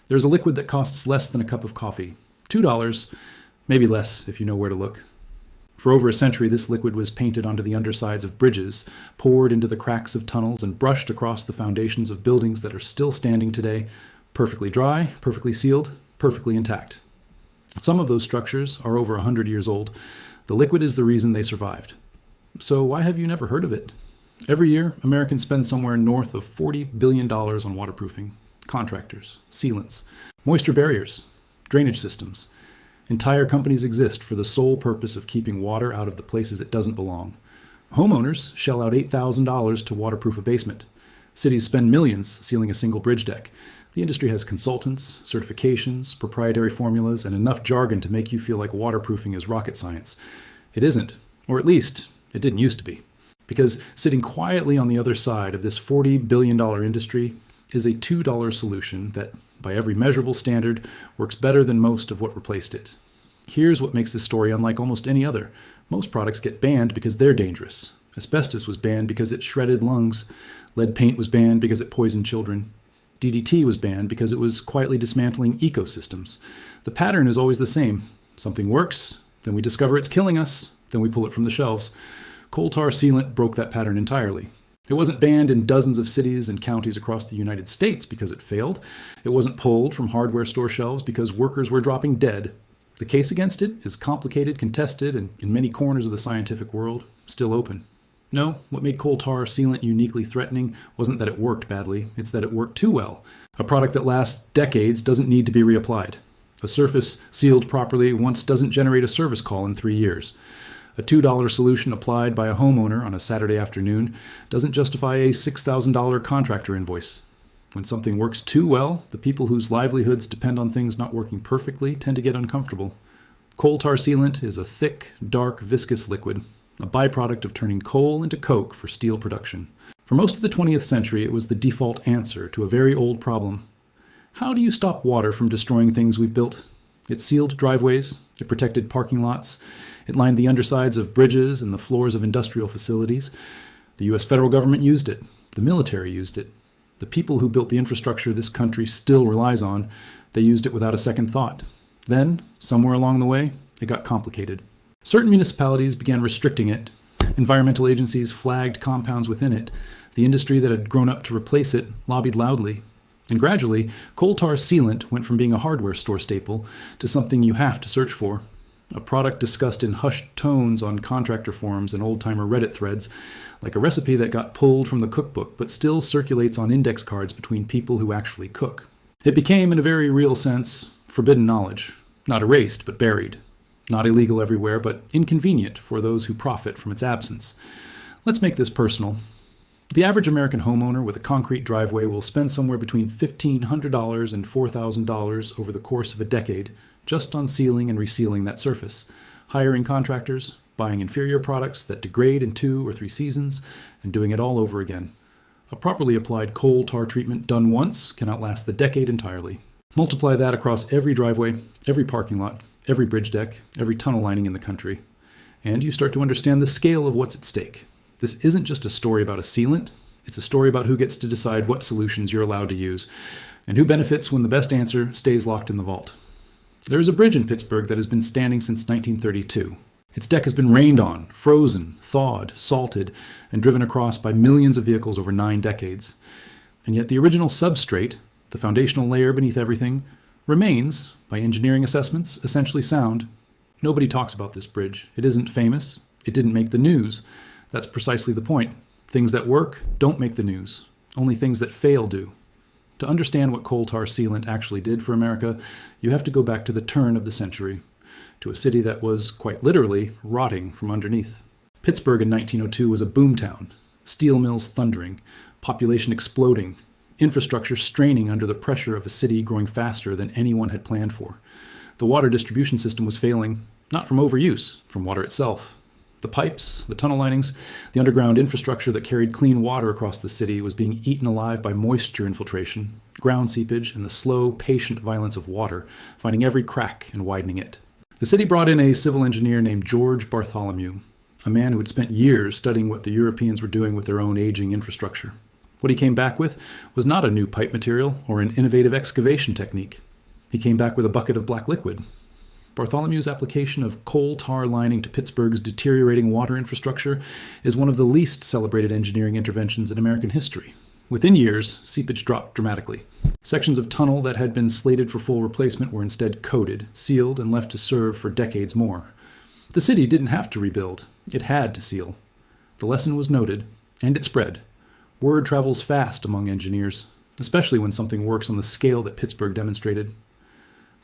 There's a liquid that costs less than a cup of coffee. $2, maybe less if you know where to look. For over a century, this liquid was painted onto the undersides of bridges, poured into the cracks of tunnels, and brushed across the foundations of buildings that are still standing today, perfectly dry, perfectly sealed, perfectly intact. Some of those structures are over 100 years old. The liquid is the reason they survived. So why have you never heard of it? Every year, Americans spend somewhere north of $40 billion on waterproofing, contractors, sealants, moisture barriers, drainage systems. Entire companies exist for the sole purpose of keeping water out of the places it doesn't belong. Homeowners shell out $8,000 to waterproof a basement. Cities spend millions sealing a single bridge deck. The industry has consultants, certifications, proprietary formulas, and enough jargon to make you feel like waterproofing is rocket science. It isn't, or at least, it didn't used to be. Because sitting quietly on the other side of this $40 billion industry is a $2 solution that, by every measurable standard, works better than most of what replaced it. Here's what makes this story unlike almost any other. Most products get banned because they're dangerous. Asbestos was banned because it shredded lungs. Lead paint was banned because it poisoned children. DDT was banned because it was quietly dismantling ecosystems. The pattern is always the same. Something works, then we discover it's killing us, then we pull it from the shelves. Coal tar sealant broke that pattern entirely. It wasn't banned in dozens of cities and counties across the United States because it failed. It wasn't pulled from hardware store shelves because workers were dropping dead. The case against it is complicated, contested, and in many corners of the scientific world, still open. No, what made coal tar sealant uniquely threatening wasn't that it worked badly, it's that it worked too well. A product that lasts decades doesn't need to be reapplied. A surface sealed properly once doesn't generate a service call in 3 years. A $2 solution applied by a homeowner on a Saturday afternoon doesn't justify a $6,000 contractor invoice. When something works too well, the people whose livelihoods depend on things not working perfectly tend to get uncomfortable. Coal tar sealant is a thick, dark, viscous liquid, a byproduct of turning coal into coke for steel production. For most of the 20th century, it was the default answer to a very old problem. How do you stop water from destroying things we've built? It sealed driveways, it protected parking lots, it lined the undersides of bridges and the floors of industrial facilities. The U.S. federal government used it. The military used it. The people who built the infrastructure this country still relies on, they used it without a second thought. Then, somewhere along the way, it got complicated. Certain municipalities began restricting it. Environmental agencies flagged compounds within it. The industry that had grown up to replace it lobbied loudly. And gradually, coal tar sealant went from being a hardware store staple to something you have to search for. A product discussed in hushed tones on contractor forums and old-timer Reddit threads, like a recipe that got pulled from the cookbook but still circulates on index cards between people who actually cook. It became, in a very real sense, forbidden knowledge. Not erased, but buried. Not illegal everywhere, but inconvenient for those who profit from its absence. Let's make this personal. The average American homeowner with a concrete driveway will spend somewhere between $1,500 and $4,000 over the course of a decade just on sealing and resealing that surface, hiring contractors, buying inferior products that degrade in 2 or 3 seasons, and doing it all over again. A properly applied coal tar treatment done once can outlast the decade entirely. Multiply that across every driveway, every parking lot, every bridge deck, every tunnel lining in the country, and you start to understand the scale of what's at stake. This isn't just a story about a sealant, it's a story about who gets to decide what solutions you're allowed to use, and who benefits when the best answer stays locked in the vault. There is a bridge in Pittsburgh that has been standing since 1932. Its deck has been rained on, frozen, thawed, salted, and driven across by millions of vehicles over 9 decades. And yet the original substrate, the foundational layer beneath everything, remains, by engineering assessments, essentially sound. Nobody talks about this bridge. It isn't famous. It didn't make the news. That's precisely the point. Things that work don't make the news. Only things that fail do. To understand what coal tar sealant actually did for America, you have to go back to the turn of the century, to a city that was, quite literally, rotting from underneath. Pittsburgh in 1902 was a boomtown, steel mills thundering, population exploding, infrastructure straining under the pressure of a city growing faster than anyone had planned for. The water distribution system was failing, not from overuse, from water itself. The pipes, the tunnel linings, the underground infrastructure that carried clean water across the city was being eaten alive by moisture infiltration, ground seepage, and the slow, patient violence of water, finding every crack and widening it. The city brought in a civil engineer named George Bartholomew, a man who had spent years studying what the Europeans were doing with their own aging infrastructure. What he came back with was not a new pipe material or an innovative excavation technique. He came back with a bucket of black liquid. Bartholomew's application of coal tar lining to Pittsburgh's deteriorating water infrastructure is one of the least celebrated engineering interventions in American history. Within years, seepage dropped dramatically. Sections of tunnel that had been slated for full replacement were instead coated, sealed, and left to serve for decades more. The city didn't have to rebuild. It had to seal. The lesson was noted, and it spread. Word travels fast among engineers, especially when something works on the scale that Pittsburgh demonstrated.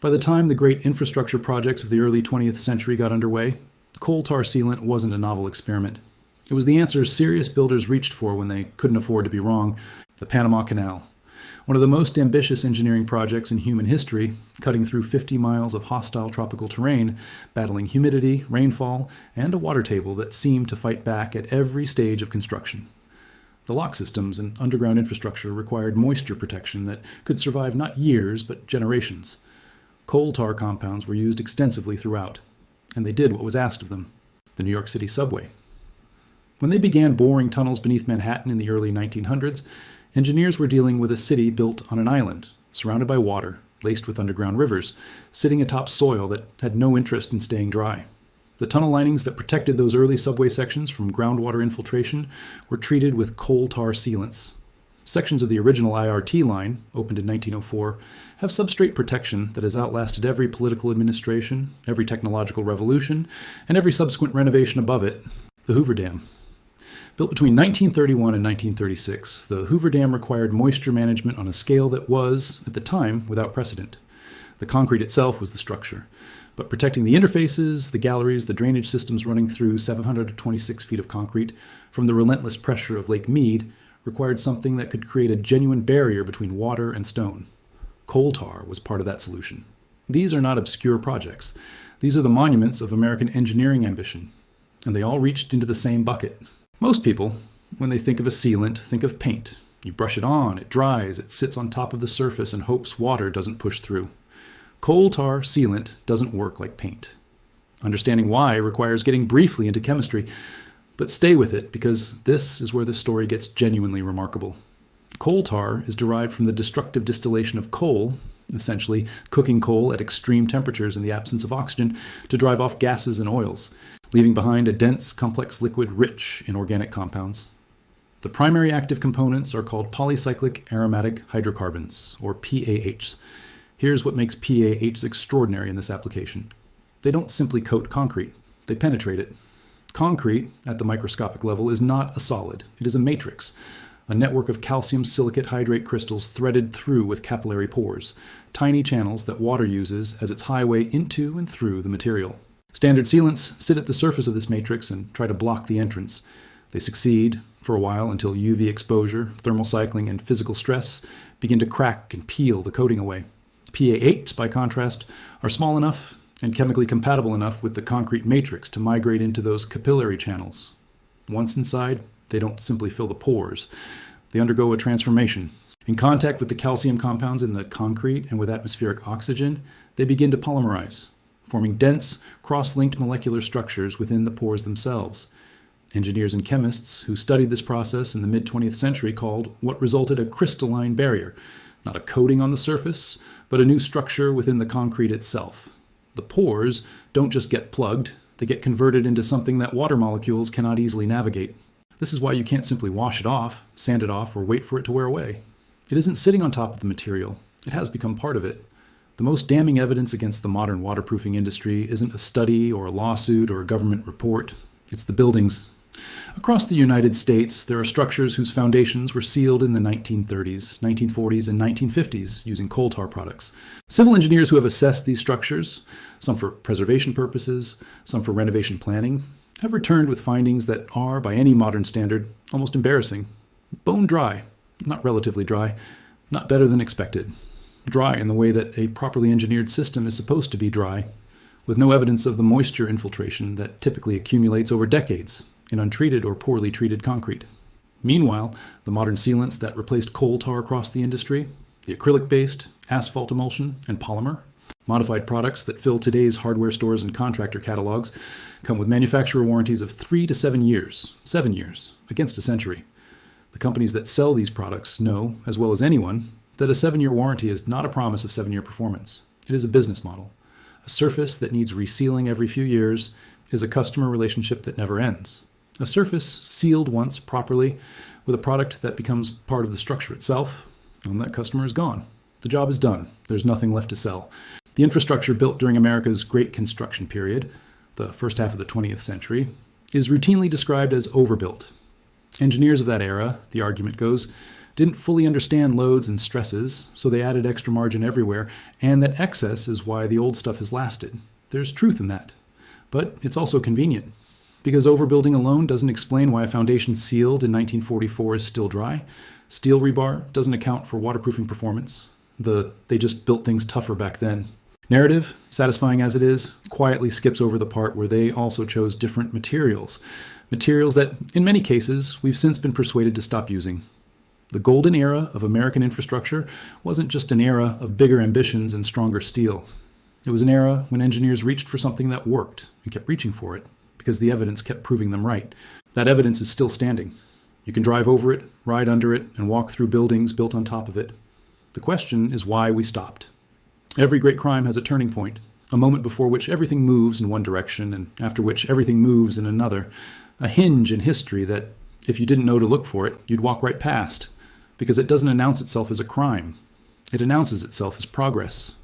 By the time the great infrastructure projects of the early 20th century got underway, coal tar sealant wasn't a novel experiment. It was the answer serious builders reached for when they couldn't afford to be wrong: the Panama Canal. One of the most ambitious engineering projects in human history, cutting through 50 miles of hostile tropical terrain, battling humidity, rainfall, and a water table that seemed to fight back at every stage of construction. The lock systems and underground infrastructure required moisture protection that could survive not years, but generations. Coal tar compounds were used extensively throughout, and they did what was asked of them: the New York City subway. When they began boring tunnels beneath Manhattan in the early 1900s, engineers were dealing with a city built on an island, surrounded by water, laced with underground rivers, sitting atop soil that had no interest in staying dry. The tunnel linings that protected those early subway sections from groundwater infiltration were treated with coal tar sealants. Sections of the original IRT line, opened in 1904, have substrate protection that has outlasted every political administration, every technological revolution, and every subsequent renovation above it: the Hoover Dam. Built between 1931 and 1936, the Hoover Dam required moisture management on a scale that was, at the time, without precedent. The concrete itself was the structure, but protecting the interfaces, the galleries, the drainage systems running through 726 feet of concrete from the relentless pressure of Lake Mead required something that could create a genuine barrier between water and stone. Coal tar was part of that solution. These are not obscure projects. These are the monuments of American engineering ambition, and they all reached into the same bucket. Most people, when they think of a sealant, think of paint. You brush it on, it dries, it sits on top of the surface and hopes water doesn't push through. Coal tar sealant doesn't work like paint. Understanding why requires getting briefly into chemistry, but stay with it because this is where the story gets genuinely remarkable. Coal tar is derived from the destructive distillation of coal, essentially cooking coal at extreme temperatures in the absence of oxygen to drive off gases and oils, leaving behind a dense, complex liquid rich in organic compounds. The primary active components are called polycyclic aromatic hydrocarbons, or PAHs. Here's what makes PAHs extraordinary in this application. They don't simply coat concrete, they penetrate it. Concrete, at the microscopic level, is not a solid. It is a matrix, a network of calcium silicate hydrate crystals threaded through with capillary pores, tiny channels that water uses as its highway into and through the material. Standard sealants sit at the surface of this matrix and try to block the entrance. They succeed for a while until UV exposure, thermal cycling, and physical stress begin to crack and peel the coating away. PAHs, by contrast, are small enough and chemically compatible enough with the concrete matrix to migrate into those capillary channels. Once inside, they don't simply fill the pores. They undergo a transformation. In contact with the calcium compounds in the concrete and with atmospheric oxygen, they begin to polymerize, forming dense, cross-linked molecular structures within the pores themselves. Engineers and chemists who studied this process in the mid-20th century called what resulted a crystalline barrier, not a coating on the surface, but a new structure within the concrete itself. The pores don't just get plugged, they get converted into something that water molecules cannot easily navigate. This is why you can't simply wash it off, sand it off, or wait for it to wear away. It isn't sitting on top of the material, it has become part of it. The most damning evidence against the modern waterproofing industry isn't a study or a lawsuit or a government report, it's the buildings. Across the United States, there are structures whose foundations were sealed in the 1930s, 1940s, and 1950s using coal tar products. Civil engineers who have assessed these structures, some for preservation purposes, some for renovation planning, have returned with findings that are, by any modern standard, almost embarrassing. Bone dry, not relatively dry, not better than expected. Dry in the way that a properly engineered system is supposed to be dry, with no evidence of the moisture infiltration that typically accumulates over decades in untreated or poorly treated concrete. Meanwhile, the modern sealants that replaced coal tar across the industry, the acrylic-based, asphalt emulsion, and polymer, modified products that fill today's hardware stores and contractor catalogs, come with manufacturer warranties of 3 to 7 years, against a century. The companies that sell these products know, as well as anyone, that a 7-year warranty is not a promise of 7-year performance. It is a business model. A surface that needs resealing every few years is a customer relationship that never ends. A surface sealed once properly with a product that becomes part of the structure itself, and that customer is gone. The job is done. There's nothing left to sell. The infrastructure built during America's Great Construction period, the first half of the 20th century, is routinely described as overbuilt. Engineers of that era, the argument goes, didn't fully understand loads and stresses, so they added extra margin everywhere, and that excess is why the old stuff has lasted. There's truth in that. But it's also convenient, because overbuilding alone doesn't explain why a foundation sealed in 1944 is still dry. Steel rebar doesn't account for waterproofing performance. They just built things tougher back then. Narrative, satisfying as it is, quietly skips over the part where they also chose different materials. Materials that, in many cases, we've since been persuaded to stop using. The golden era of American infrastructure wasn't just an era of bigger ambitions and stronger steel. It was an era when engineers reached for something that worked and kept reaching for it because the evidence kept proving them right. That evidence is still standing. You can drive over it, ride under it, and walk through buildings built on top of it. The question is why we stopped. Every great crime has a turning point, a moment before which everything moves in one direction and after which everything moves in another, a hinge in history that, if you didn't know to look for it, you'd walk right past, because it doesn't announce itself as a crime. It announces itself as progress.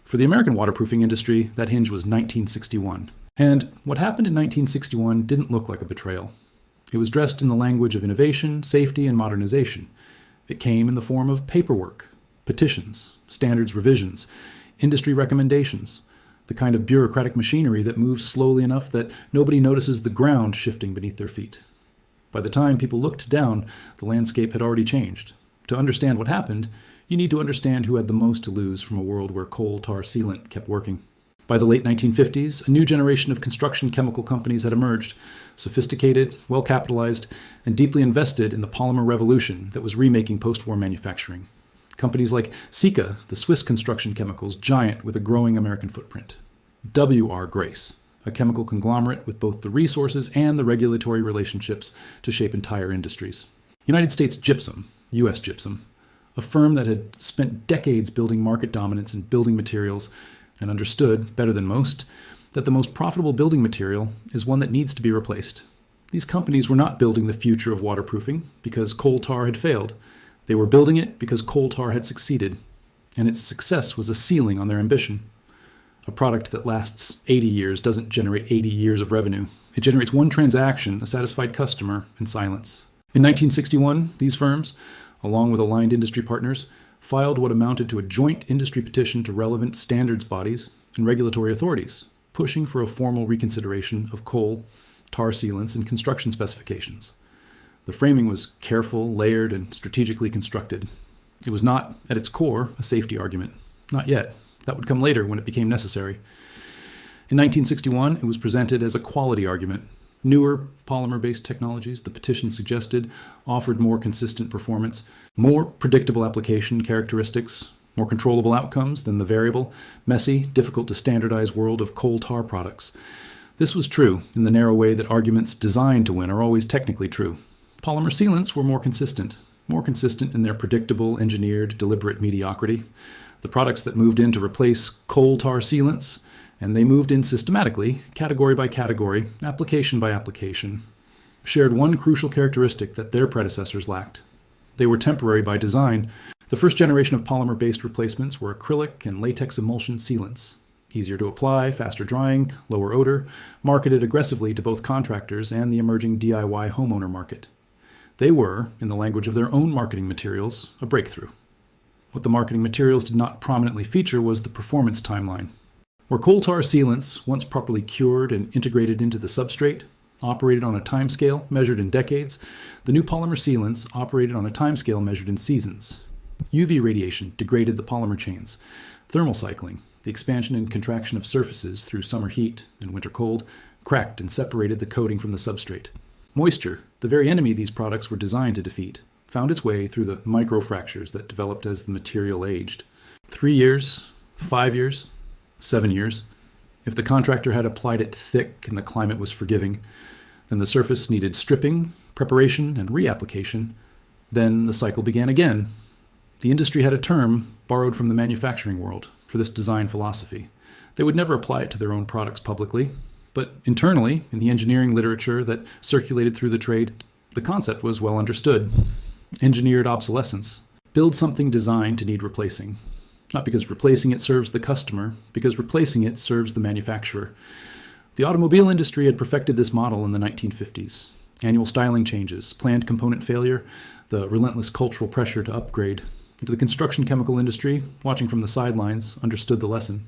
For the American waterproofing industry, that hinge was 1961. And what happened in 1961 didn't look like a betrayal. It was dressed in the language of innovation, safety, and modernization. It came in the form of paperwork, petitions, standards revisions, industry recommendations, the kind of bureaucratic machinery that moves slowly enough that nobody notices the ground shifting beneath their feet. By the time people looked down, the landscape had already changed. To understand what happened, you need to understand who had the most to lose from a world where coal tar sealant kept working. By the late 1950s, a new generation of construction chemical companies had emerged, sophisticated, well-capitalized, and deeply invested in the polymer revolution that was remaking post-war manufacturing. Companies like Sika, the Swiss construction chemicals giant with a growing American footprint. W.R. Grace, a chemical conglomerate with both the resources and the regulatory relationships to shape entire industries. United States Gypsum, U.S. Gypsum, a firm that had spent decades building market dominance in building materials and understood, better than most, that the most profitable building material is one that needs to be replaced. These companies were not building the future of waterproofing because coal tar had failed. They were building it because coal tar had succeeded, and its success was a ceiling on their ambition. A product that lasts 80 years doesn't generate 80 years of revenue. It generates one transaction, a satisfied customer, and silence. In 1961, these firms, along with aligned industry partners, filed what amounted to a joint industry petition to relevant standards bodies and regulatory authorities, pushing for a formal reconsideration of coal, tar sealants, and construction specifications. The framing was careful, layered, and strategically constructed. It was not, at its core, a safety argument. Not yet. That would come later when it became necessary. In 1961, it was presented as a quality argument. Newer polymer-based technologies, the petition suggested, offered more consistent performance, more predictable application characteristics, more controllable outcomes than the variable, messy, difficult to standardize world of coal tar products. This was true in the narrow way that arguments designed to win are always technically true. Polymer sealants were more consistent in their predictable, engineered, deliberate mediocrity. The products that moved in to replace coal tar sealants, and they moved in systematically, category by category, application by application, shared one crucial characteristic that their predecessors lacked. They were temporary by design. The first generation of polymer-based replacements were acrylic and latex emulsion sealants. Easier to apply, faster drying, lower odor, marketed aggressively to both contractors and the emerging DIY homeowner market. They were, in the language of their own marketing materials, a breakthrough. What the marketing materials did not prominently feature was the performance timeline. Where coal tar sealants, once properly cured and integrated into the substrate, operated on a timescale measured in decades, the new polymer sealants operated on a timescale measured in seasons. UV radiation degraded the polymer chains. Thermal cycling, the expansion and contraction of surfaces through summer heat and winter cold, cracked and separated the coating from the substrate. Moisture, the very enemy these products were designed to defeat, found its way through the microfractures that developed as the material aged. 3 years, 5 years, 7 years. If the contractor had applied it thick and the climate was forgiving, then the surface needed stripping, preparation and reapplication. Then the cycle began again. The industry had a term borrowed from the manufacturing world for this design philosophy. They would never apply it to their own products publicly, but internally, in the engineering literature that circulated through the trade, the concept was well understood. Engineered obsolescence. Build something designed to need replacing. Not because replacing it serves the customer, because replacing it serves the manufacturer. The automobile industry had perfected this model in the 1950s. Annual styling changes, planned component failure, the relentless cultural pressure to upgrade. The construction chemical industry, watching from the sidelines, understood the lesson.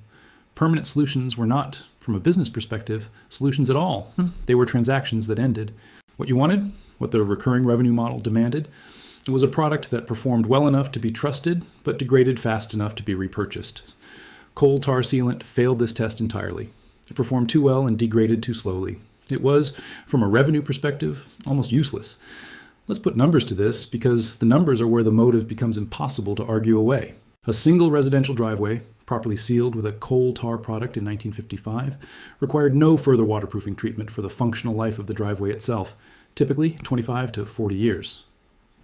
Permanent solutions were not, from a business perspective, solutions at all. They were transactions that ended. What you wanted, what the recurring revenue model demanded, it was a product that performed well enough to be trusted, but degraded fast enough to be repurchased. Coal tar sealant failed this test entirely. It performed too well and degraded too slowly. It was, from a revenue perspective, almost useless. Let's put numbers to this, because the numbers are where the motive becomes impossible to argue away. A single residential driveway, properly sealed with a coal tar product in 1955, required no further waterproofing treatment for the functional life of the driveway itself, typically 25 to 40 years.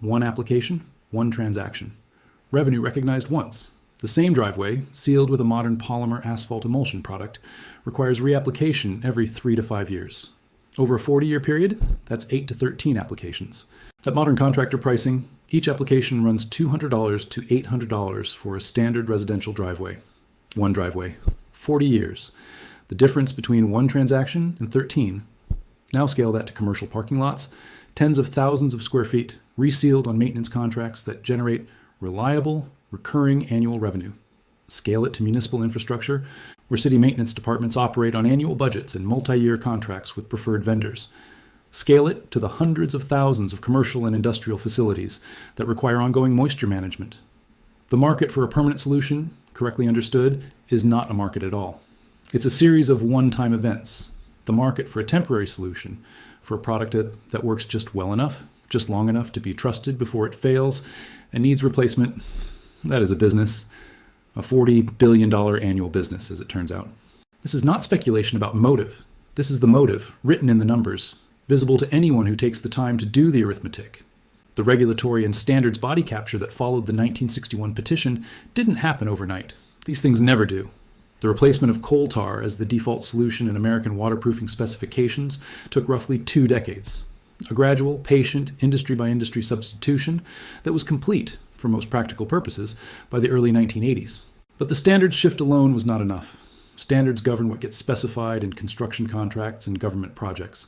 One application, one transaction. Revenue recognized once. The same driveway, sealed with a modern polymer asphalt emulsion product, requires reapplication every 3 to 5 years. Over a 40-year period, that's 8 to 13 applications. At modern contractor pricing, each application runs $200 to $800 for a standard residential driveway. One driveway. 40 years. The difference between one transaction and 13. Now scale that to commercial parking lots. Tens of thousands of square feet, resealed on maintenance contracts that generate reliable, recurring annual revenue. Scale it to municipal infrastructure, where city maintenance departments operate on annual budgets and multi-year contracts with preferred vendors. Scale it to the hundreds of thousands of commercial and industrial facilities that require ongoing moisture management. The market for a permanent solution, correctly understood, is not a market at all. It's a series of one-time events. The market for a temporary solution, for a product that works just well enough, just long enough to be trusted before it fails and needs replacement, that is a business. A $40 billion annual business, as it turns out. This is not speculation about motive. This is the motive, written in the numbers, visible to anyone who takes the time to do the arithmetic. The regulatory and standards body capture that followed the 1961 petition didn't happen overnight. These things never do. The replacement of coal tar as the default solution in American waterproofing specifications took roughly 2 decades. A gradual, patient, industry-by-industry substitution that was complete, for most practical purposes, by the early 1980s. But the standards shift alone was not enough. Standards govern what gets specified in construction contracts and government projects.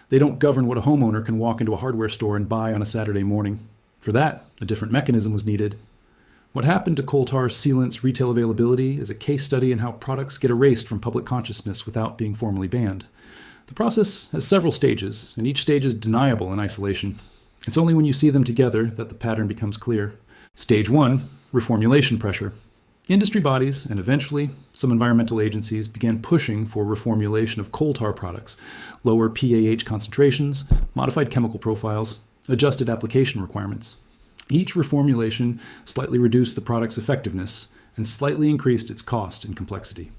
They don't govern what a homeowner can walk into a hardware store and buy on a Saturday morning. For that, a different mechanism was needed. What happened to coal tar sealant's retail availability is a case study in how products get erased from public consciousness without being formally banned. The process has several stages, and each stage is deniable in isolation. It's only when you see them together that the pattern becomes clear. Stage 1, reformulation pressure. Industry bodies, and eventually some environmental agencies, began pushing for reformulation of coal tar products, lower PAH concentrations, modified chemical profiles, adjusted application requirements. Each reformulation slightly reduced the product's effectiveness and slightly increased its cost and complexity.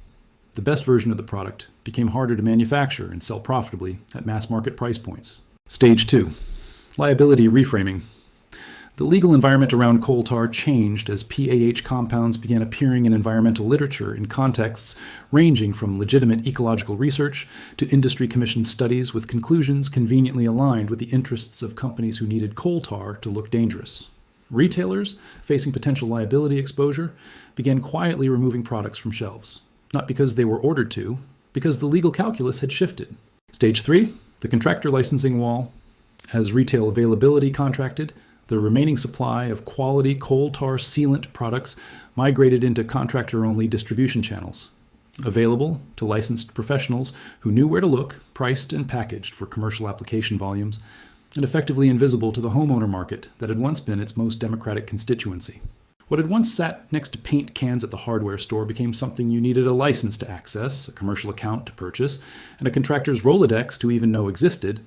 The best version of the product became harder to manufacture and sell profitably at mass market price points. Stage 2, liability reframing. The legal environment around coal tar changed as PAH compounds began appearing in environmental literature in contexts ranging from legitimate ecological research to industry-commissioned studies with conclusions conveniently aligned with the interests of companies who needed coal tar to look dangerous. Retailers, facing potential liability exposure, began quietly removing products from shelves, not because they were ordered to, because the legal calculus had shifted. Stage 3, the contractor licensing wall. As retail availability contracted, the remaining supply of quality coal tar sealant products migrated into contractor-only distribution channels, available to licensed professionals who knew where to look, priced and packaged for commercial application volumes, and effectively invisible to the homeowner market that had once been its most democratic constituency. What had once sat next to paint cans at the hardware store became something you needed a license to access, a commercial account to purchase, and a contractor's Rolodex to even know existed.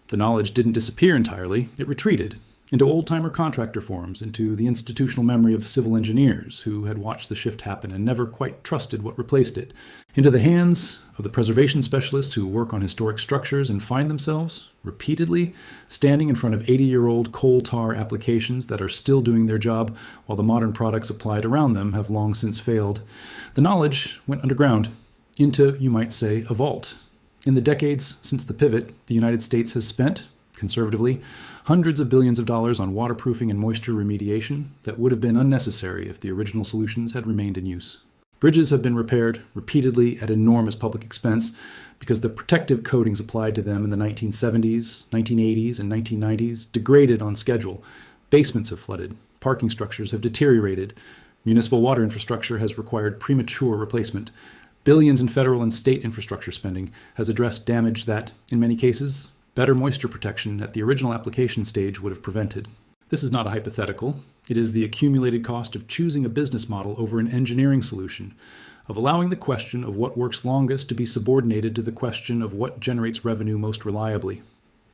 The knowledge didn't disappear entirely, it retreated. into old-timer contractor forums, into the institutional memory of civil engineers who had watched the shift happen and never quite trusted what replaced it, into the hands of the preservation specialists who work on historic structures and find themselves, repeatedly, standing in front of 80-year-old coal tar applications that are still doing their job while the modern products applied around them have long since failed. The knowledge went underground, into, you might say, a vault. In the decades since the pivot, the United States has spent, conservatively, hundreds of billions of dollars on waterproofing and moisture remediation that would have been unnecessary if the original solutions had remained in use. Bridges have been repaired repeatedly at enormous public expense because the protective coatings applied to them in the 1970s, 1980s, and 1990s degraded on schedule. Basements have flooded. Parking structures have deteriorated. Municipal water infrastructure has required premature replacement. Billions in federal and state infrastructure spending has addressed damage that, in many cases, better moisture protection at the original application stage would have prevented. This is not a hypothetical. It is the accumulated cost of choosing a business model over an engineering solution, of allowing the question of what works longest to be subordinated to the question of what generates revenue most reliably.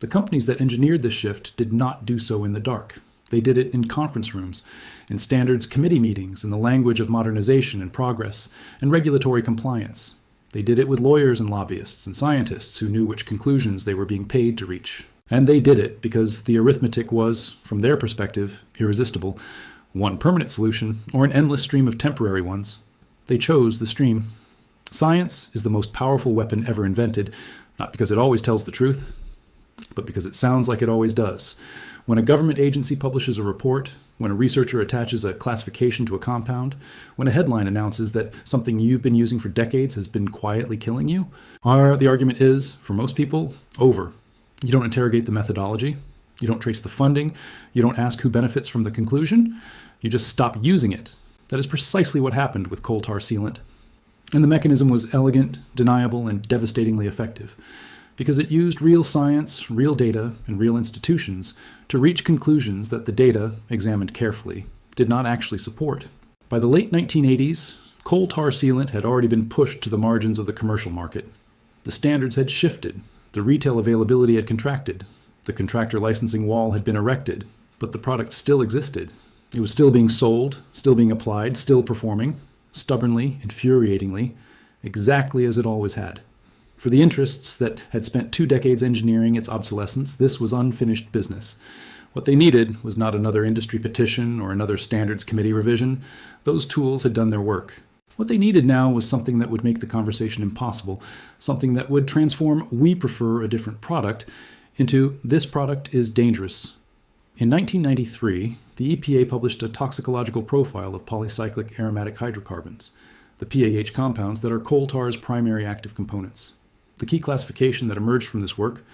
The companies that engineered this shift did not do so in the dark. They did it in conference rooms, in standards committee meetings, in the language of modernization and progress, and regulatory compliance. They did it with lawyers and lobbyists and scientists who knew which conclusions they were being paid to reach. And they did it because the arithmetic was, from their perspective, irresistible. One permanent solution, or an endless stream of temporary ones. They chose the stream. Science is the most powerful weapon ever invented, not because it always tells the truth, but because it sounds like it always does. When a government agency publishes a report, when a researcher attaches a classification to a compound, when a headline announces that something you've been using for decades has been quietly killing you, the argument is, for most people, over. You don't interrogate the methodology, you don't trace the funding, you don't ask who benefits from the conclusion, you just stop using it. That is precisely what happened with coal tar sealant. And the mechanism was elegant, deniable, and devastatingly effective, because it used real science, real data, and real institutions to reach conclusions that the data, examined carefully, did not actually support. By the late 1980s, coal tar sealant had already been pushed to the margins of the commercial market. The standards had shifted, the retail availability had contracted, the contractor licensing wall had been erected, but the product still existed. It was still being sold, still being applied, still performing, stubbornly, infuriatingly, exactly as it always had. For the interests that had spent 2 decades engineering its obsolescence, this was unfinished business. What they needed was not another industry petition or another standards committee revision. Those tools had done their work. What they needed now was something that would make the conversation impossible, something that would transform "we prefer a different product" into "this product is dangerous." In 1993, the EPA published a toxicological profile of polycyclic aromatic hydrocarbons, the PAH compounds that are coal tar's primary active components. The key classification that emerged from this work,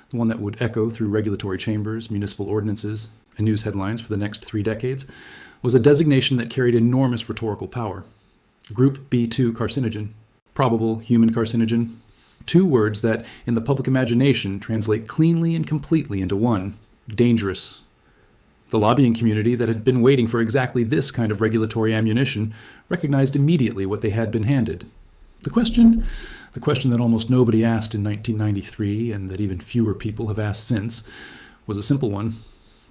the one that would echo through regulatory chambers, municipal ordinances, and news headlines for the next 3 decades, was a designation that carried enormous rhetorical power. Group B2 carcinogen, probable human carcinogen, 2 words that, in the public imagination, translate cleanly and completely into one: dangerous. The lobbying community that had been waiting for exactly this kind of regulatory ammunition recognized immediately what they had been handed. The question that almost nobody asked in 1993, and that even fewer people have asked since, was a simple one.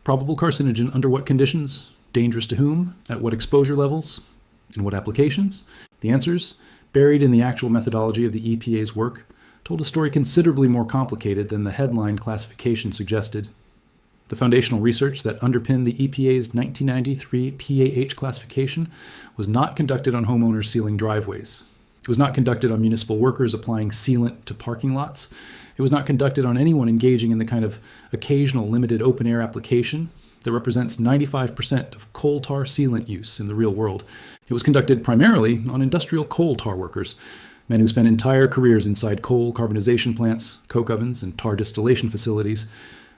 Probable carcinogen under what conditions? Dangerous to whom? At what exposure levels? In what applications? The answers, buried in the actual methodology of the EPA's work, told a story considerably more complicated than the headline classification suggested. The foundational research that underpinned the EPA's 1993 PAH classification was not conducted on homeowners sealing driveways. It was not conducted on municipal workers applying sealant to parking lots. It was not conducted on anyone engaging in the kind of occasional limited open-air application that represents 95% of coal tar sealant use in the real world. It was conducted primarily on industrial coal tar workers, men who spent entire careers inside coal carbonization plants, coke ovens, and tar distillation facilities,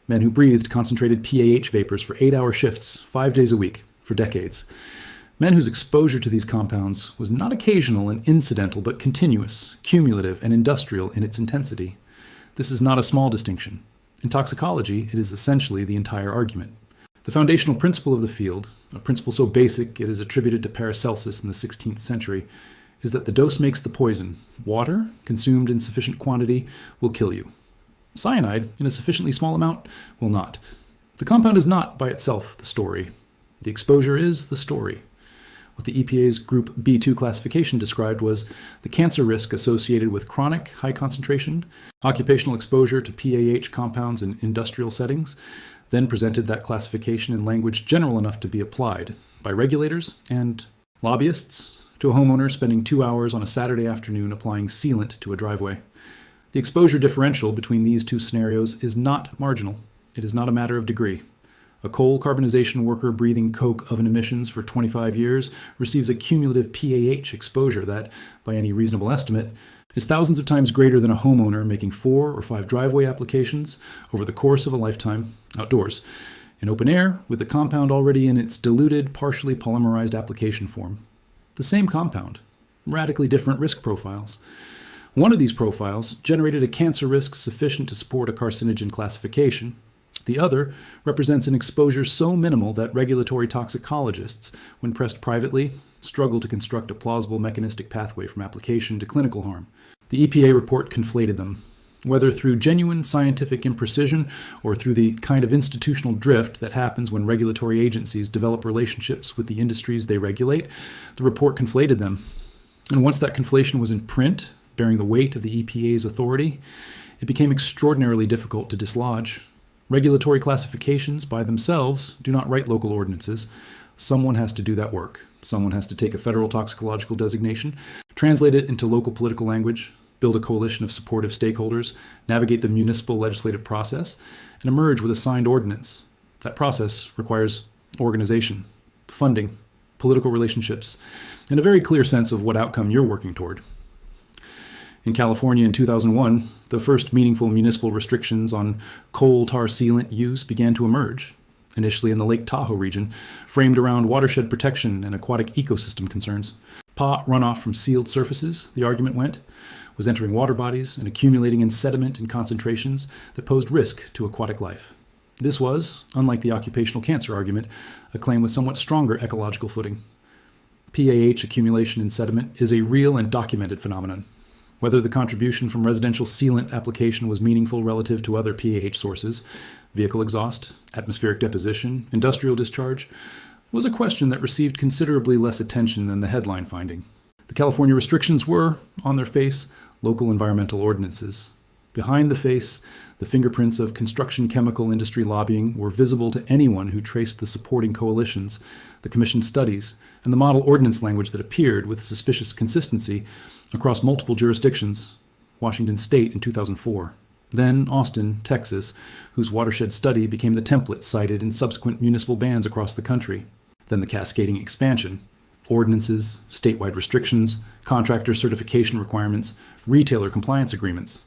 men who breathed concentrated PAH vapors for 8-hour shifts, 5 days a week, for decades. Men whose exposure to these compounds was not occasional and incidental, but continuous, cumulative, and industrial in its intensity. This is not a small distinction. In toxicology, it is essentially the entire argument. The foundational principle of the field, a principle so basic it is attributed to Paracelsus in the 16th century, is that the dose makes the poison. Water, consumed in sufficient quantity, will kill you. Cyanide, in a sufficiently small amount, will not. The compound is not by itself the story. The exposure is the story. What the EPA's Group B2 classification described was the cancer risk associated with chronic, high concentration, occupational exposure to PAH compounds in industrial settings, then presented that classification in language general enough to be applied by regulators and lobbyists to a homeowner spending 2 hours on a Saturday afternoon applying sealant to a driveway. The exposure differential between these two scenarios is not marginal. It is not a matter of degree. A coal carbonization worker breathing coke oven emissions for 25 years receives a cumulative PAH exposure that, by any reasonable estimate, is thousands of times greater than a homeowner making 4 or 5 driveway applications over the course of a lifetime outdoors, in open air, with the compound already in its diluted, partially polymerized application form. The same compound, radically different risk profiles. One of these profiles generated a cancer risk sufficient to support a carcinogen classification. The other represents an exposure so minimal that regulatory toxicologists, when pressed privately, struggle to construct a plausible mechanistic pathway from application to clinical harm. The EPA report conflated them. Whether through genuine scientific imprecision or through the kind of institutional drift that happens when regulatory agencies develop relationships with the industries they regulate, the report conflated them. And once that conflation was in print, bearing the weight of the EPA's authority, it became extraordinarily difficult to dislodge. Regulatory classifications by themselves do not write local ordinances. Someone has to do that work. Someone has to take a federal toxicological designation, translate it into local political language, build a coalition of supportive stakeholders, navigate the municipal legislative process, and emerge with a signed ordinance. That process requires organization, funding, political relationships, and a very clear sense of what outcome you're working toward. In California in 2001, the first meaningful municipal restrictions on coal tar sealant use began to emerge, initially in the Lake Tahoe region, framed around watershed protection and aquatic ecosystem concerns. Pot runoff from sealed surfaces, the argument went, was entering water bodies and accumulating in sediment in concentrations that posed risk to aquatic life. This was, unlike the occupational cancer argument, a claim with somewhat stronger ecological footing. PAH accumulation in sediment is a real and documented phenomenon. Whether the contribution from residential sealant application was meaningful relative to other PAH sources, vehicle exhaust, atmospheric deposition, industrial discharge, was a question that received considerably less attention than the headline finding. The California restrictions were, on their face, local environmental ordinances. Behind the face, the fingerprints of construction chemical industry lobbying were visible to anyone who traced the supporting coalitions, the commission studies, and the model ordinance language that appeared with suspicious consistency across multiple jurisdictions, Washington State in 2004, then Austin, Texas, whose watershed study became the template cited in subsequent municipal bans across the country, then the cascading expansion, ordinances, statewide restrictions, contractor certification requirements, retailer compliance agreements.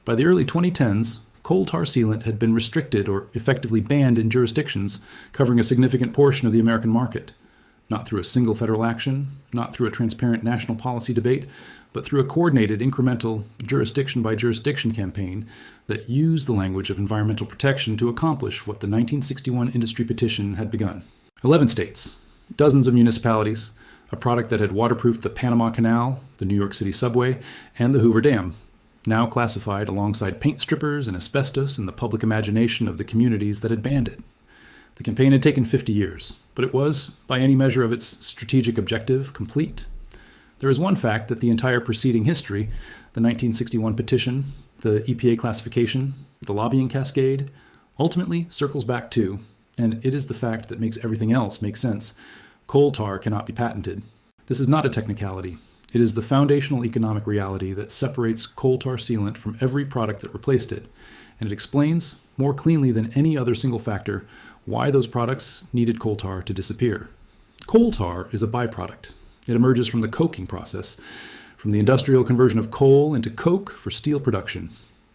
By the early 2010s, coal tar sealant had been restricted or effectively banned in jurisdictions covering a significant portion of the American market, not through a single federal action, not through a transparent national policy debate, but through a coordinated, incremental, jurisdiction-by-jurisdiction campaign that used the language of environmental protection to accomplish what the 1961 industry petition had begun. 11 states, dozens of municipalities, a product that had waterproofed the Panama Canal, the New York City subway, and the Hoover Dam, now classified alongside paint strippers and asbestos in the public imagination of the communities that had banned it. The campaign had taken 50 years, but it was, by any measure of its strategic objective, complete. There is one fact that the entire preceding history, the 1961 petition, the EPA classification, the lobbying cascade, ultimately circles back to, and it is the fact that makes everything else make sense. Coal tar cannot be patented. This is not a technicality. It is the foundational economic reality that separates coal tar sealant from every product that replaced it, and it explains, more cleanly than any other single factor, why those products needed coal tar to disappear. Coal tar is a byproduct. It emerges from the coking process, from the industrial conversion of coal into coke for steel production.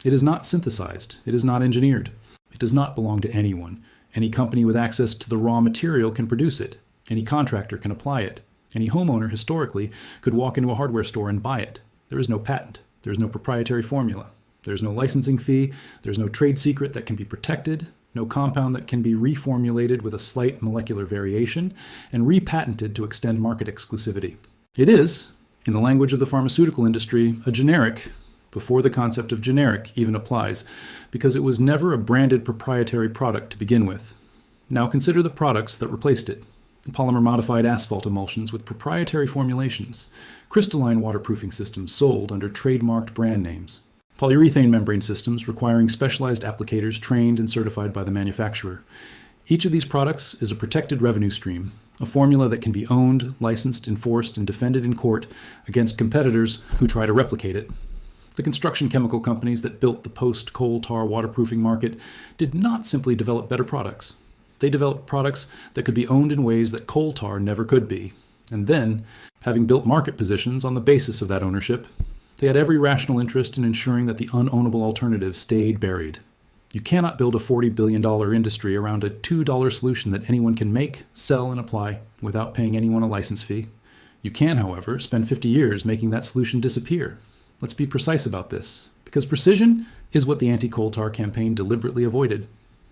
It is not synthesized. It is not engineered. It does not belong to anyone. Any company with access to the raw material can produce it. Any contractor can apply it. Any homeowner, historically, could walk into a hardware store and buy it. There is no patent. There is no proprietary formula. There is no licensing fee. There is no trade secret that can be protected. No compound that can be reformulated with a slight molecular variation and repatented to extend market exclusivity. It is, in the language of the pharmaceutical industry, a generic, before the concept of generic even applies, because it was never a branded proprietary product to begin with. Now consider the products that replaced it. Polymer-modified asphalt emulsions with proprietary formulations, crystalline waterproofing systems sold under trademarked brand names, polyurethane membrane systems requiring specialized applicators trained and certified by the manufacturer. Each of these products is a protected revenue stream, a formula that can be owned, licensed, enforced, and defended in court against competitors who try to replicate it. The construction chemical companies that built the post-coal tar waterproofing market did not simply develop better products. They developed products that could be owned in ways that coal tar never could be. And then, having built market positions on the basis of that ownership, they had every rational interest in ensuring that the unownable alternative stayed buried. You cannot build a $40 billion industry around a $2 solution that anyone can make, sell, and apply without paying anyone a license fee. You can, however, spend 50 years making that solution disappear. Let's be precise about this, because precision is what the anti-coal tar campaign deliberately avoided.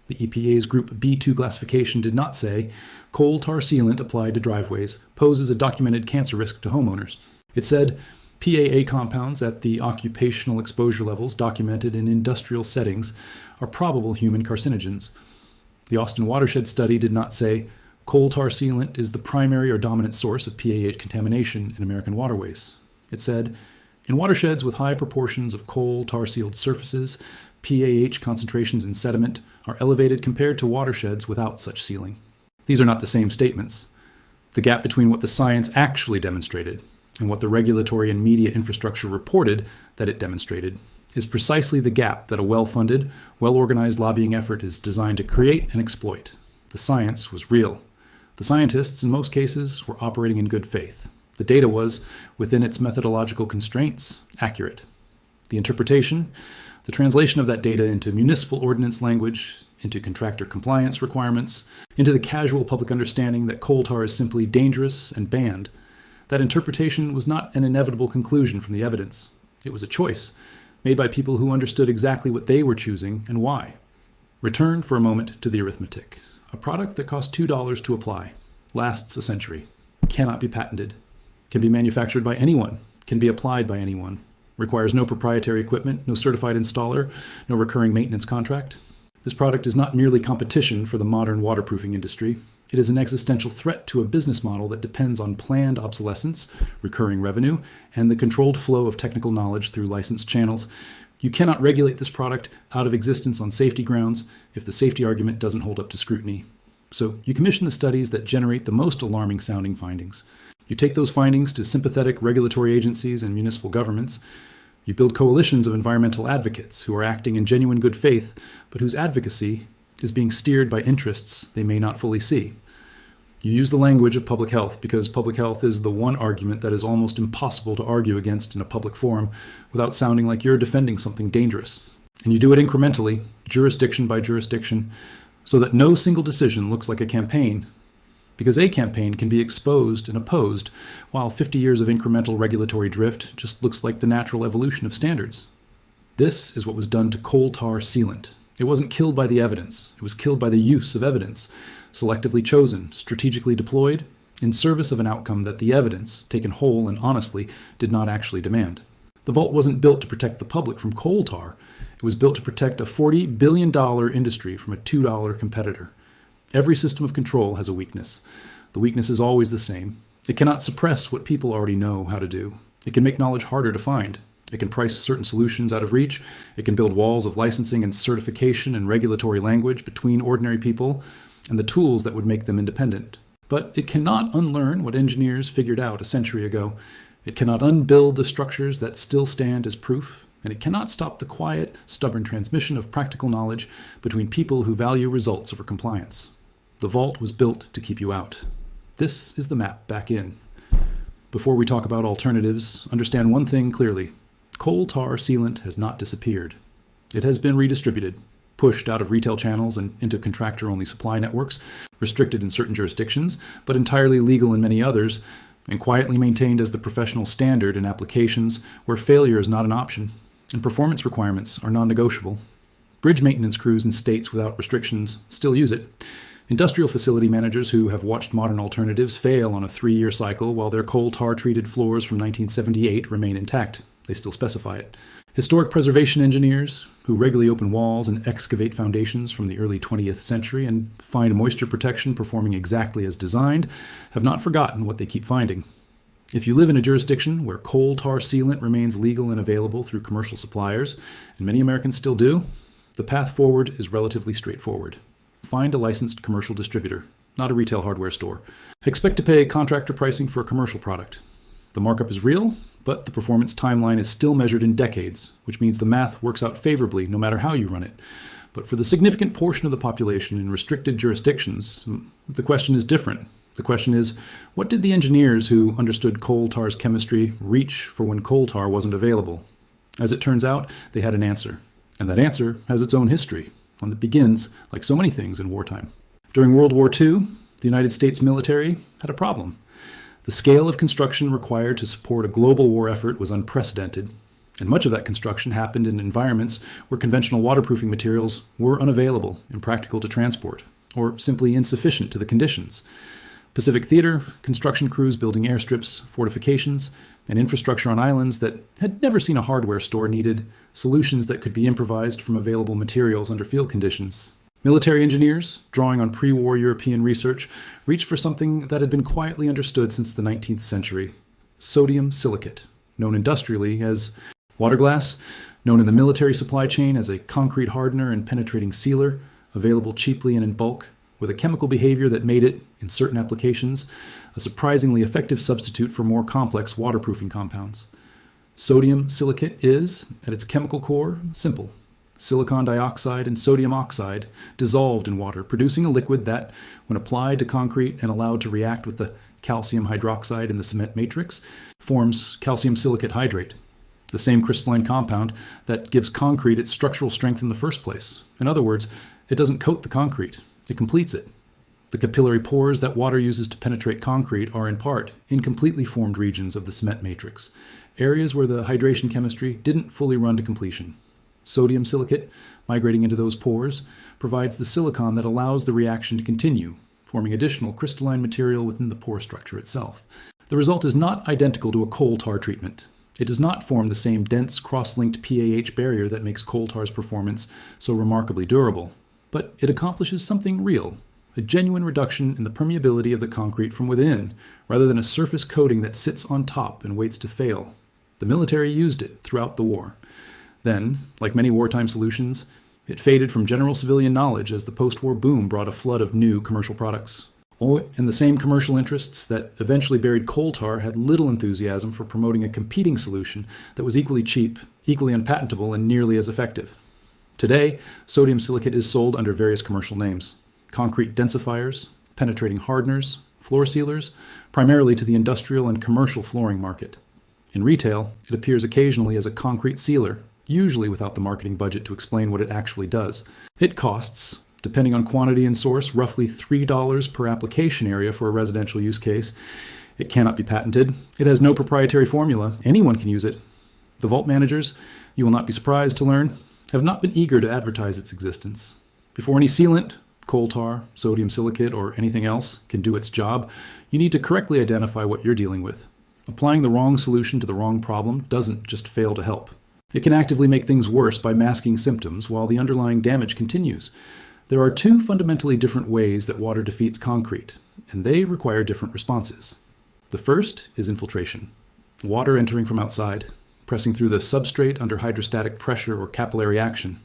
The EPA's Group B2 classification did not say, coal tar sealant applied to driveways poses a documented cancer risk to homeowners. It said, PAA compounds at the occupational exposure levels documented in industrial settings are probable human carcinogens. The Austin watershed study did not say, coal tar sealant is the primary or dominant source of PAH contamination in American waterways. It said, in watersheds with high proportions of coal tar sealed surfaces, PAH concentrations in sediment are elevated compared to watersheds without such sealing. These are not the same statements. The gap between what the science actually demonstrated and what the regulatory and media infrastructure reported that it demonstrated is precisely the gap that a well-funded, well-organized lobbying effort is designed to create and exploit. The science was real. The scientists, in most cases, were operating in good faith. The data was, within its methodological constraints, accurate. The interpretation, the translation of that data into municipal ordinance language, into contractor compliance requirements, into the casual public understanding that coal tar is simply dangerous and banned, that interpretation was not an inevitable conclusion from the evidence. It was a choice made by people who understood exactly what they were choosing and why. Return for a moment to the arithmetic. A product that costs $2 to apply, lasts a century, cannot be patented, can be manufactured by anyone, can be applied by anyone, requires no proprietary equipment, no certified installer, no recurring maintenance contract. This product is not merely competition for the modern waterproofing industry. It is an existential threat to a business model that depends on planned obsolescence, recurring revenue, and the controlled flow of technical knowledge through licensed channels. You cannot regulate this product out of existence on safety grounds if the safety argument doesn't hold up to scrutiny. So you commission the studies that generate the most alarming sounding findings. You take those findings to sympathetic regulatory agencies and municipal governments. You build coalitions of environmental advocates who are acting in genuine good faith, but whose advocacy is being steered by interests they may not fully see. You use the language of public health because public health is the one argument that is almost impossible to argue against in a public forum without sounding like you're defending something dangerous. And you do it incrementally, jurisdiction by jurisdiction, so that no single decision looks like a campaign, because a campaign can be exposed and opposed, while 50 years of incremental regulatory drift just looks like the natural evolution of standards. This is what was done to coal tar sealant. It wasn't killed by the evidence. It was killed by the use of evidence, selectively chosen, strategically deployed, in service of an outcome that the evidence, taken whole and honestly, did not actually demand. The vault wasn't built to protect the public from coal tar. It was built to protect a $40 billion industry from a $2 competitor. Every system of control has a weakness. The weakness is always the same. It cannot suppress what people already know how to do. It can make knowledge harder to find. It can price certain solutions out of reach. It can build walls of licensing and certification and regulatory language between ordinary people and the tools that would make them independent. But it cannot unlearn what engineers figured out a century ago. It cannot unbuild the structures that still stand as proof. And it cannot stop the quiet, stubborn transmission of practical knowledge between people who value results over compliance. The vault was built to keep you out. This is the map back in. Before we talk about alternatives, understand one thing clearly. Coal tar sealant has not disappeared. It has been redistributed, pushed out of retail channels and into contractor-only supply networks, restricted in certain jurisdictions, but entirely legal in many others, and quietly maintained as the professional standard in applications where failure is not an option, and performance requirements are non-negotiable. Bridge maintenance crews in states without restrictions still use it. Industrial facility managers who have watched modern alternatives fail on a 3-year cycle while their coal tar treated floors from 1978 remain intact. they still specify it. Historic preservation engineers, who regularly open walls and excavate foundations from the early 20th century and find moisture protection performing exactly as designed, have not forgotten what they keep finding. If you live in a jurisdiction where coal tar sealant remains legal and available through commercial suppliers, and many Americans still do, the path forward is relatively straightforward. Find a licensed commercial distributor, not a retail hardware store. Expect to pay contractor pricing for a commercial product. The markup is real, but the performance timeline is still measured in decades, which means the math works out favorably no matter how you run it. But for the significant portion of the population in restricted jurisdictions, the question is different. The question is, what did the engineers who understood coal tar's chemistry reach for when coal tar wasn't available? As it turns out, they had an answer. And that answer has its own history, one that begins, like so many things in wartime. During World War II, the United States military had a problem. The scale of construction required to support a global war effort was unprecedented, and much of that construction happened in environments where conventional waterproofing materials were unavailable, impractical to transport, or simply insufficient to the conditions. Pacific theater, construction crews building airstrips, fortifications, and infrastructure on islands that had never seen a hardware store needed solutions that could be improvised from available materials under field conditions. Military engineers, drawing on pre-war European research, reached for something that had been quietly understood since the 19th century: sodium silicate, known industrially as water glass, known in the military supply chain as a concrete hardener and penetrating sealer, available cheaply and in bulk, with a chemical behavior that made it, in certain applications, a surprisingly effective substitute for more complex waterproofing compounds. Sodium silicate is, at its chemical core, simple. Silicon dioxide and sodium oxide dissolved in water, producing a liquid that, when applied to concrete and allowed to react with the calcium hydroxide in the cement matrix, forms calcium silicate hydrate, the same crystalline compound that gives concrete its structural strength in the first place. In other words, it doesn't coat the concrete, it completes it. The capillary pores that water uses to penetrate concrete are in part incompletely formed regions of the cement matrix, areas where the hydration chemistry didn't fully run to completion. Sodium silicate, migrating into those pores, provides the silicon that allows the reaction to continue, forming additional crystalline material within the pore structure itself. The result is not identical to a coal tar treatment. It does not form the same dense, cross-linked PAH barrier that makes coal tar's performance so remarkably durable, but it accomplishes something real, a genuine reduction in the permeability of the concrete from within, rather than a surface coating that sits on top and waits to fail. The military used it throughout the war. Then, like many wartime solutions, it faded from general civilian knowledge as the post-war boom brought a flood of new commercial products. And the same commercial interests that eventually buried coal tar had little enthusiasm for promoting a competing solution that was equally cheap, equally unpatentable, and nearly as effective. Today, sodium silicate is sold under various commercial names: concrete densifiers, penetrating hardeners, floor sealers, primarily to the industrial and commercial flooring market. In retail, it appears occasionally as a concrete sealer, usually without the marketing budget to explain what it actually does. It costs, depending on quantity and source, roughly $3 per application area for a residential use case. It cannot be patented. It has no proprietary formula. Anyone can use it. The vault managers, you will not be surprised to learn, have not been eager to advertise its existence. Before any sealant, coal tar, sodium silicate, or anything else can do its job, you need to correctly identify what you're dealing with. Applying the wrong solution to the wrong problem doesn't just fail to help. It can actively make things worse by masking symptoms while the underlying damage continues. There are two fundamentally different ways that water defeats concrete, and they require different responses. The first is infiltration. Water entering from outside, pressing through the substrate under hydrostatic pressure or capillary action.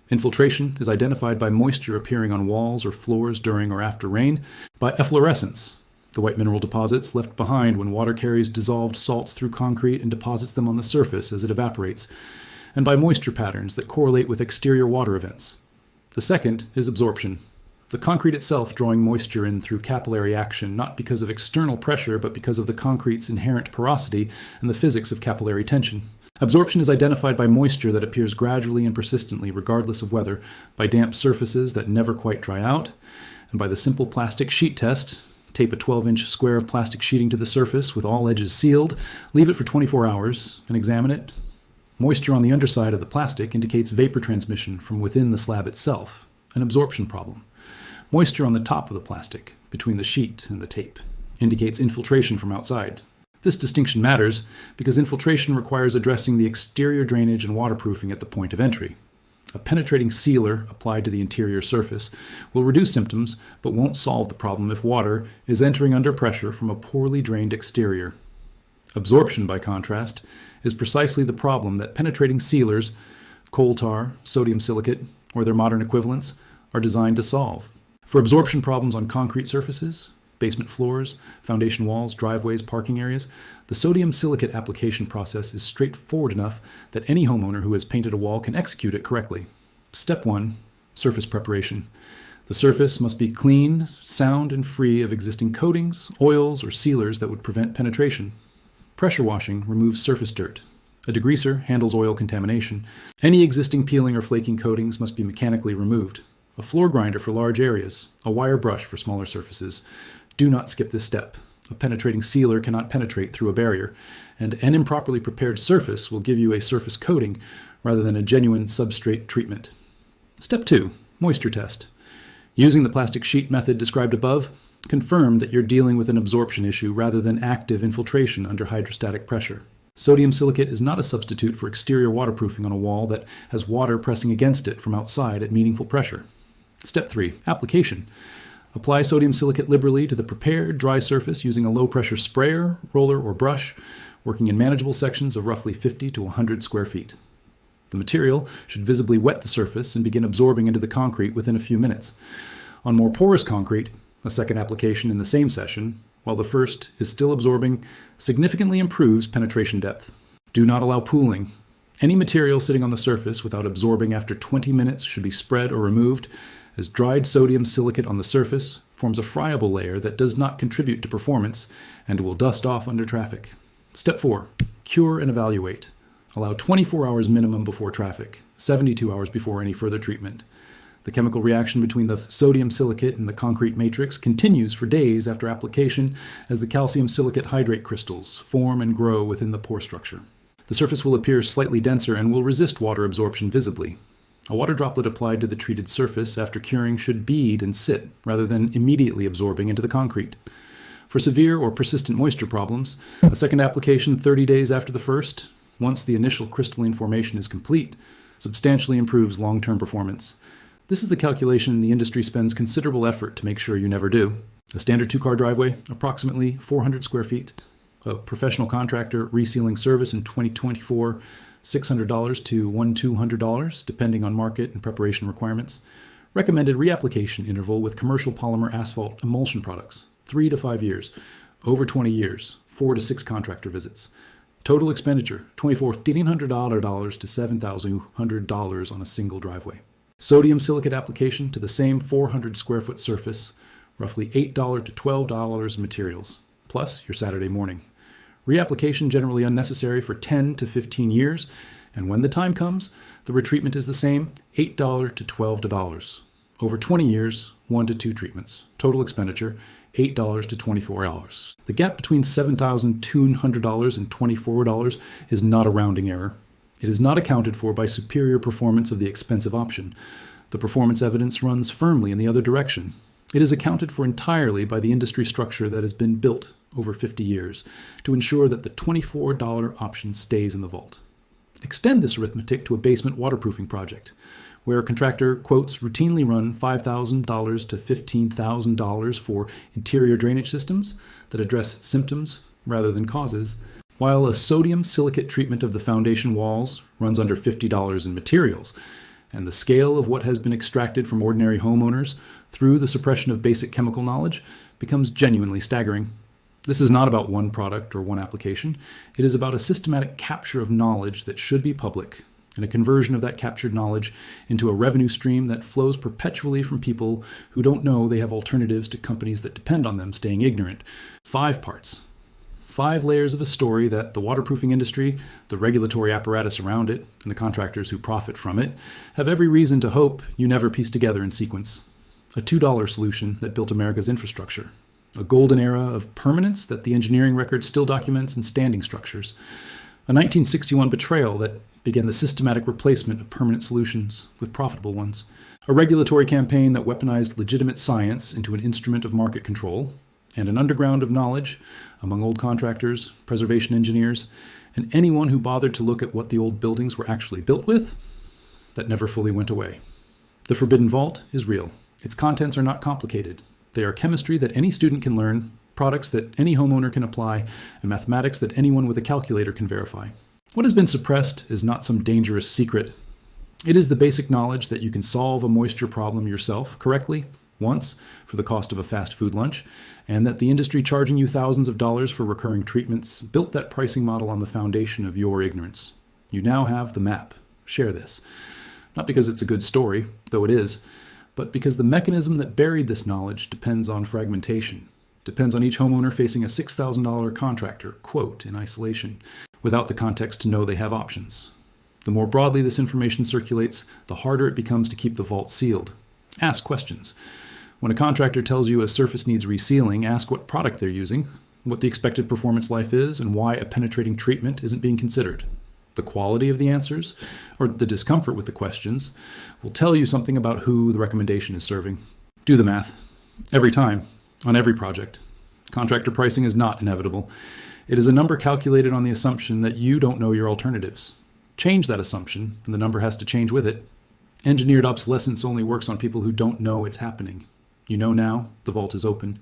Infiltration is identified by moisture appearing on walls or floors during or after rain, by efflorescence, the white mineral deposits left behind when water carries dissolved salts through concrete and deposits them on the surface as it evaporates, and by moisture patterns that correlate with exterior water events. The second is absorption, the concrete itself drawing moisture in through capillary action, not because of external pressure, but because of the concrete's inherent porosity and the physics of capillary tension. Absorption is identified by moisture that appears gradually and persistently, regardless of weather, by damp surfaces that never quite dry out, and by the simple plastic sheet test. Tape a 12-inch square of plastic sheeting to the surface with all edges sealed, leave it for 24 hours, and examine it. Moisture on the underside of the plastic indicates vapor transmission from within the slab itself, an absorption problem. Moisture on the top of the plastic, between the sheet and the tape, indicates infiltration from outside. This distinction matters because infiltration requires addressing the exterior drainage and waterproofing at the point of entry. A penetrating sealer applied to the interior surface will reduce symptoms but won't solve the problem if water is entering under pressure from a poorly drained exterior. Absorption, by contrast, is precisely the problem that penetrating sealers, coal tar, sodium silicate, or their modern equivalents, are designed to solve. For absorption problems on concrete surfaces, basement floors, foundation walls, driveways, parking areas, the sodium silicate application process is straightforward enough that any homeowner who has painted a wall can execute it correctly. Step 1. Surface preparation. The surface must be clean, sound, and free of existing coatings, oils, or sealers that would prevent penetration. Pressure washing removes surface dirt. A degreaser handles oil contamination. Any existing peeling or flaking coatings must be mechanically removed. A floor grinder for large areas, a wire brush for smaller surfaces. Do not skip this step. A penetrating sealer cannot penetrate through a barrier, and an improperly prepared surface will give you a surface coating rather than a genuine substrate treatment. Step 2. Moisture test. Using the plastic sheet method described above, confirm that you're dealing with an absorption issue rather than active infiltration under hydrostatic pressure. Sodium silicate is not a substitute for exterior waterproofing on a wall that has water pressing against it from outside at meaningful pressure. Step 3. Application. Apply sodium silicate liberally to the prepared dry surface using a low-pressure sprayer, roller, or brush, working in manageable sections of roughly 50 to 100 square feet. The material should visibly wet the surface and begin absorbing into the concrete within a few minutes. On more porous concrete, a second application in the same session, while the first is still absorbing, significantly improves penetration depth. Do not allow pooling. Any material sitting on the surface without absorbing after 20 minutes should be spread or removed, as dried sodium silicate on the surface forms a friable layer that does not contribute to performance and will dust off under traffic. Step 4. Cure and evaluate. Allow 24 hours minimum before traffic, 72 hours before any further treatment. The chemical reaction between the sodium silicate and the concrete matrix continues for days after application as the calcium silicate hydrate crystals form and grow within the pore structure. The surface will appear slightly denser and will resist water absorption visibly. A water droplet applied to the treated surface after curing should bead and sit, rather than immediately absorbing into the concrete. For severe or persistent moisture problems, a second application 30 days after the first, once the initial crystalline formation is complete, substantially improves long-term performance. This is the calculation the industry spends considerable effort to make sure you never do. A standard 2-car driveway, approximately 400 square feet. A professional contractor resealing service in 2024, $600 to $1,200, depending on market and preparation requirements. Recommended reapplication interval with commercial polymer asphalt emulsion products, 3 to 5 years. Over 20 years, 4 to 6 contractor visits. Total expenditure, $2,400 to $7,100 on a single driveway. Sodium silicate application to the same 400 square foot surface, roughly $8 to $12 in materials, plus your Saturday morning. Reapplication generally unnecessary for 10 to 15 years, and when the time comes, the retreatment is the same, $8 to $12. Over 20 years, 1 to 2 treatments. Total expenditure, $8 to $24. The gap between $7,200 and $24 is not a rounding error. It is not accounted for by superior performance of the expensive option. The performance evidence runs firmly in the other direction. It is accounted for entirely by the industry structure that has been built over 50 years to ensure that the $24 option stays in the vault. Extend this arithmetic to a basement waterproofing project, where a contractor quotes routinely run $5,000 to $15,000 for interior drainage systems that address symptoms rather than causes, while a sodium silicate treatment of the foundation walls runs under $50 in materials, and the scale of what has been extracted from ordinary homeowners through the suppression of basic chemical knowledge becomes genuinely staggering. This is not about one product or one application. It is about a systematic capture of knowledge that should be public, and a conversion of that captured knowledge into a revenue stream that flows perpetually from people who don't know they have alternatives to companies that depend on them staying ignorant. 5 parts. 5 layers of a story that the waterproofing industry, the regulatory apparatus around it, and the contractors who profit from it have every reason to hope you never piece together in sequence. A $2 solution that built America's infrastructure. A golden era of permanence that the engineering record still documents in standing structures. A 1961 betrayal that began the systematic replacement of permanent solutions with profitable ones. A regulatory campaign that weaponized legitimate science into an instrument of market control. and an underground of knowledge among old contractors, preservation engineers, and anyone who bothered to look at what the old buildings were actually built with that never fully went away. The Forbidden Vault is real. Its contents are not complicated. They are chemistry that any student can learn, products that any homeowner can apply, and mathematics that anyone with a calculator can verify. What has been suppressed is not some dangerous secret. It is the basic knowledge that you can solve a moisture problem yourself correctly once for the cost of a fast food lunch, and that the industry charging you thousands of dollars for recurring treatments built that pricing model on the foundation of your ignorance. You now have the map. Share this. Not because it's a good story, though it is, but because the mechanism that buried this knowledge depends on fragmentation, depends on each homeowner facing a $6,000 contractor, quote, in isolation, without the context to know they have options. The more broadly this information circulates, the harder it becomes to keep the vault sealed. Ask questions. When a contractor tells you a surface needs resealing, ask what product they're using, what the expected performance life is, and why a penetrating treatment isn't being considered. The quality of the answers, or the discomfort with the questions, will tell you something about who the recommendation is serving. Do the math. Every time. On every project. Contractor pricing is not inevitable. It is a number calculated on the assumption that you don't know your alternatives. Change that assumption, and the number has to change with it. Engineered obsolescence only works on people who don't know it's happening. You know now, the vault is open.